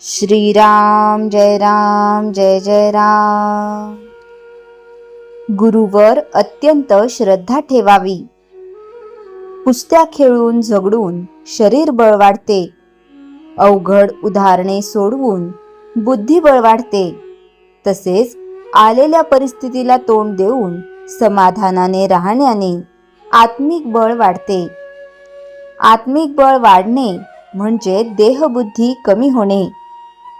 श्रीराम जय जय राम। गुरुवर अत्यंत श्रद्धा ठेवावी। कुस्त्या खेळून झगडून शरीर बळ वाढते, अवघड उदाहरणे सोडवून बुद्धिबळ वाढते। तसेच आलेल्या परिस्थितीला तोंड देऊन समाधानाने राहण्याने आत्मिक बळ वाढते। आत्मिक बळ वाढणे म्हणजे देहबुद्धी कमी होणे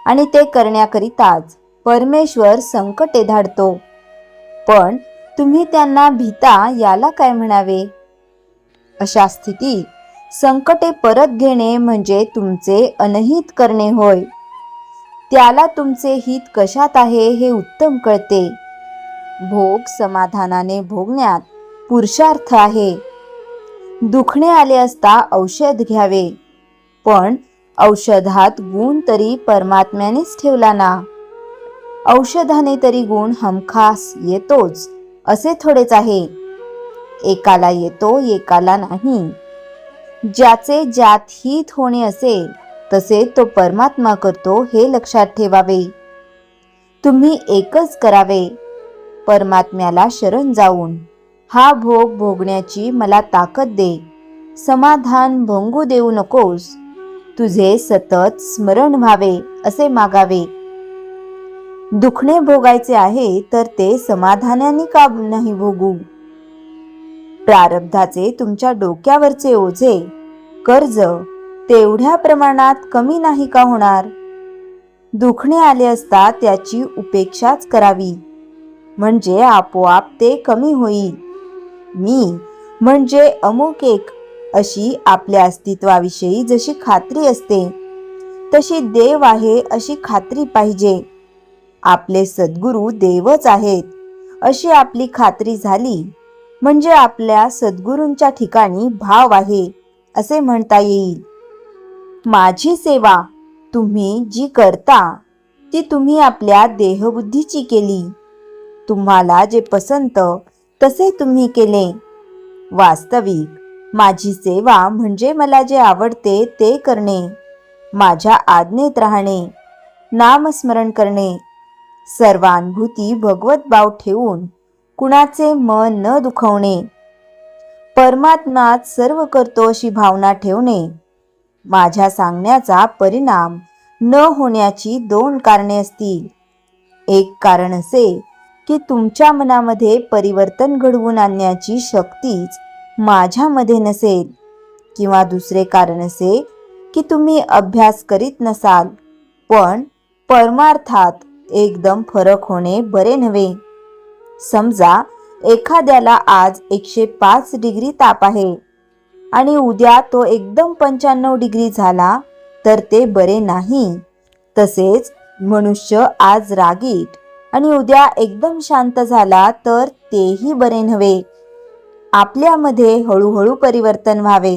आणि ते करण्याकरिताच परमेश्वर संकटे धाडतो। पण तुम्ही त्यांना भीता याला काय म्हणावे? अशा स्थितीत संकटे परत घेणे म्हणजे तुमचे अनहित करणे होय। त्याला तुमचे हित कशात आहे हे उत्तम कळते। भोग समाधानाने भोगण्यात पुरुषार्थ आहे। दुखणे आले असता औषध घ्यावे, पण औषधात गुण तरी परमात्म्यानेच ठेवला ना। औषधाने तरी गुण हमखास येतोच असे थोडेच आहे। एकाला येतो एकाला नाही। ज्याचे ज्यात हित होणे असेल तसे तो परमात्मा करतो हे लक्षात ठेवावे। तुम्ही एकच करावे, परमात्म्याला शरण जाऊन हा भोग भोगण्याची मला ताकद दे, समाधान भंगू देऊ नकोस, तुझे सतत स्मरण व्हावे असे मागावे। दुखणे भोगायचे आहे तर ते समाधानाने का नाही भोगू? प्रारब्धाचे तुमच्या डोक्यावरचे ओझे, कर्ज तेवढ्या प्रमाणात कमी नाही का होणार? दुखणे आले असता त्याची उपेक्षाच करावी, म्हणजे आपोआप ते कमी होईल। मी म्हणजे अमुक एक अशी आपल्या अस्तित्वाविषयी जशी खात्री असते, तशी देव आहे अशी खात्री पाहिजे। आपले सद्गुरू देवच आहेत अशी आपली खात्री झाली म्हणजे आपल्या सद्गुरूंच्या ठिकाणी भाव आहे असे म्हणता येईल। माझी सेवा तुम्ही जी करता ती तुम्ही आपल्या देहबुद्धीची केली। तुम्हाला जे पसंत तसे तुम्ही केले। वास्तविक माझी सेवा म्हणजे मला जे आवडते ते करणे, माझ्या आज्ञेत राहणे, नामस्मरण करणे, सर्वानुभूती भगवत भाव ठेवून कुणाचे मन न दुखवणे, परमात्माच सर्व करतो अशी भावना ठेवणे। माझ्या सांगण्याचा परिणाम न होण्याची दोन कारणे असतील। एक कारण असे की तुमच्या मनामध्ये परिवर्तन घडवून आणण्याची शक्तीच माझ्यामध्ये नसेल, किंवा दुसरे कारण असे की तुम्ही अभ्यास करीत नसाल, पण परमार्थात एकदम फरक होणे बरे नव्हे। समजा एखाद्याला आज 105 डिग्री ताप आहे आणि उद्या तो एकदम 95 डिग्री झाला तर ते बरे नाही। तसेच मनुष्य आज रागीट आणि उद्या एकदम शांत झाला तर तेही बरे नव्हे। आपल्यामध्ये हळूहळू परिवर्तन व्हावे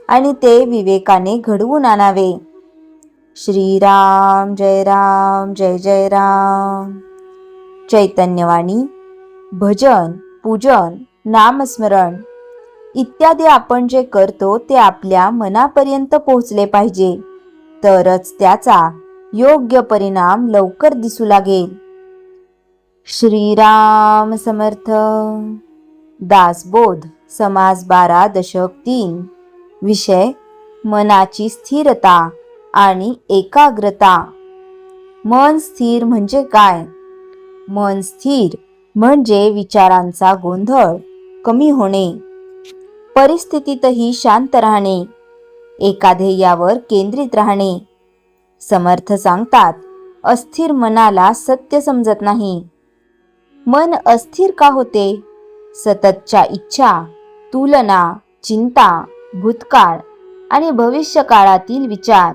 आणि ते विवेकाने घडवून आणावे। श्रीराम जय जय राम। चैतन्यवाणी, भजन, पूजन, नामस्मरण इत्यादी आपण जे करतो ते आपल्या मनापर्यंत पोहोचले पाहिजे, तरच त्याचा योग्य परिणाम लवकर दिसू लागेल। श्रीराम समर्थ। दासबोध समास 12 दशक 3। विषय मनाची स्थिरता आणि एकाग्रता। मन स्थिर म्हणजे काय? मन स्थिर म्हणजे विचारांचा गोंधळ कमी होणे, परिस्थितीतही शांत राहणे, एका ध्येयावर केंद्रित राहणे। समर्थ सांगतात, अस्थिर मनाला सत्य समजत नाही। मन अस्थिर का होते? सततच्या इच्छा, तुलना, चिंता, भूतकाळ आणि भविष्यकाळातील विचार।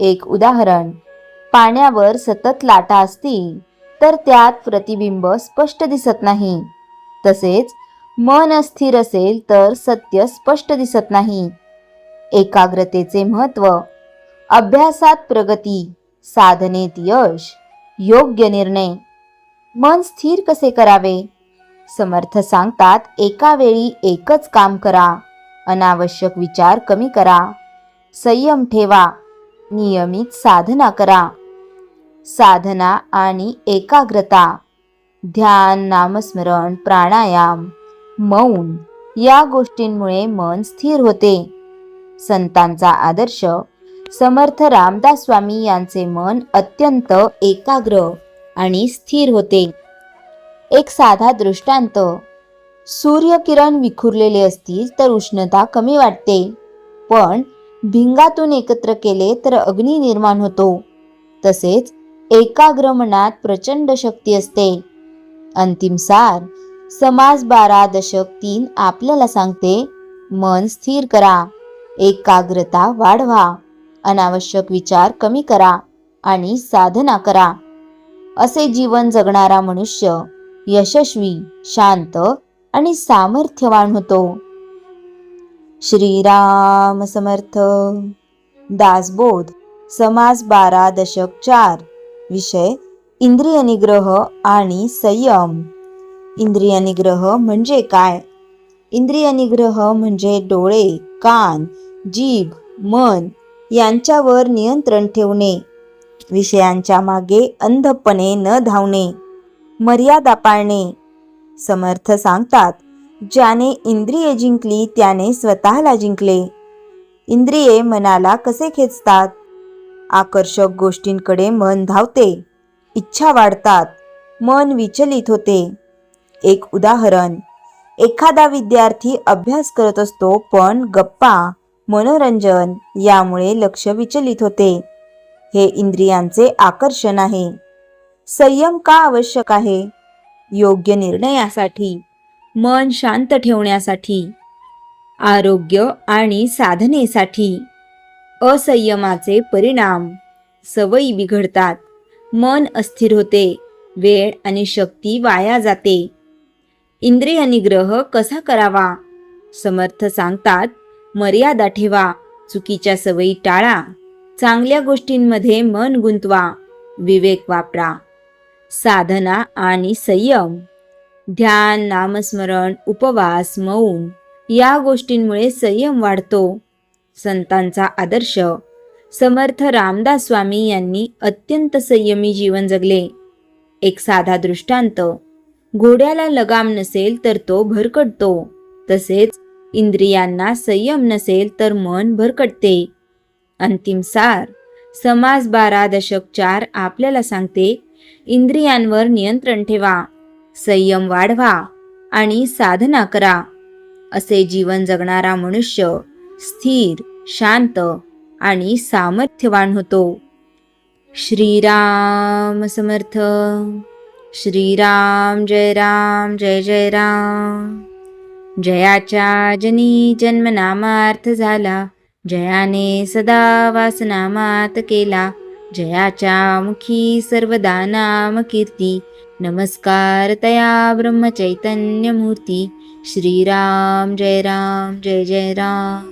एक उदाहरण, पाण्यावर सतत लाटा असतील तर त्यात प्रतिबिंब स्पष्ट दिसत नाही। तसेच मन अस्थिर असेल तर सत्य स्पष्ट दिसत नाही। एकाग्रतेचे महत्त्व, अभ्यासात प्रगती, साधनेत यश, योग्य निर्णय। मन स्थिर कसे करावे? समर्थ सांगतात, एका वेळी एकच काम करा, अनावश्यक विचार कमी करा, संयम ठेवा, नियमित साधना करा. साधना आणि एकाग्रता, ध्यान, नामस्मरण, प्राणायाम, मौन या गोष्टींमुळे मन स्थिर होते. संतांचा आदर्श समर्थ रामदास स्वामी यांचे मन अत्यंत एकाग्र आणि स्थिर होते. एक साधा दृष्टांत, सूर्यकिरण विखुरलेले असतील तर उष्णता कमी वाटते, पण भिंगातून एकत्र केले तर अग्नी निर्माण होतो. तसेच एकाग्र मनात प्रचंड शक्ती असते. अंतिम सार समाज 12.3 आपल्याला सांगते, मन स्थिर करा, एकाग्रता वाढवा, अनावश्यक विचार कमी करा आणि साधना करा. असे जीवन जगणारा मनुष्य यशस्वी, शांत आणि सामर्थ्यवान होतो. श्रीराम समर्थ. दासबोध समास 12.4. विषय इंद्रिय निग्रह आणि संयम. इंद्रिय निग्रह म्हणजे काय? इंद्रिय निग्रह म्हणजे डोळे, कान, जीभ, मन यांच्यावर नियंत्रण ठेवणे, विषयांच्या मागे अंधपणे न धावणे, मर्यादा पाळणे. समर्थ सांगतात, ज्याने इंद्रिये जिंकली त्याने स्वतःला जिंकले. इंद्रिये मनाला कसे खेचतात? आकर्षक गोष्टींकडे मन धावते, इच्छा वाढतात, मन विचलित होते. एक उदाहरण, एखादा विद्यार्थी अभ्यास करत असतो, पण गप्पा, मनोरंजन यामुळे लक्ष विचलित होते. हे इंद्रियांचे आकर्षण आहे. संयम का आवश्यक आहे? योग्य निर्णयासाठी, मन शांत ठेवण्यासाठी, आरोग्य आणि साधनेसाठी. असंयमाचे परिणाम, सवयी बिघडतात, मन अस्थिर होते, वेळ आणि शक्ती वाया जाते. इंद्रिय निग्रह कसा करावा? समर्थ सांगतात, मर्यादा ठेवा, चुकीच्या सवयी टाळा, चांगल्या गोष्टींमध्ये मन गुंतवा, विवेक वापरा. साधना आणि संयम, ध्यान, नामस्मरण, उपवास, मौन या गोष्टींमुळे संयम वाढतो. संतांचा आदर्श समर्थ रामदास स्वामी यांनी अत्यंत संयमी जीवन जगले. एक साधा दृष्टांत, घोड्याला लगाम नसेल तर तो भरकटतो, तसेच इंद्रियांना संयम नसेल तर मन भरकटते. अंतिम सार समास 12.4 आपल्याला सांगते, इंद्रियांवर नियंत्रण ठेवा, संयम वाढवा आणि साधना करा. असे जीवन जगणारा मनुष्य स्थिर, शांत आणि सामर्थ्यवान होतो. श्रीराम समर्थ. श्रीराम जय राम जय जय राम. जयाच्या जनी जन्मनामार्थ झाला, जयाने सदा वासनामात केला. जयाच्या मुखी सर्वदा नाम कीर्ती, नमस्कार तया ब्रह्मचैतन्य मूर्ती. श्रीराम जय जय राम.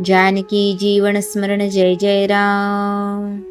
जानकी जीवन स्मरण जय जय राम.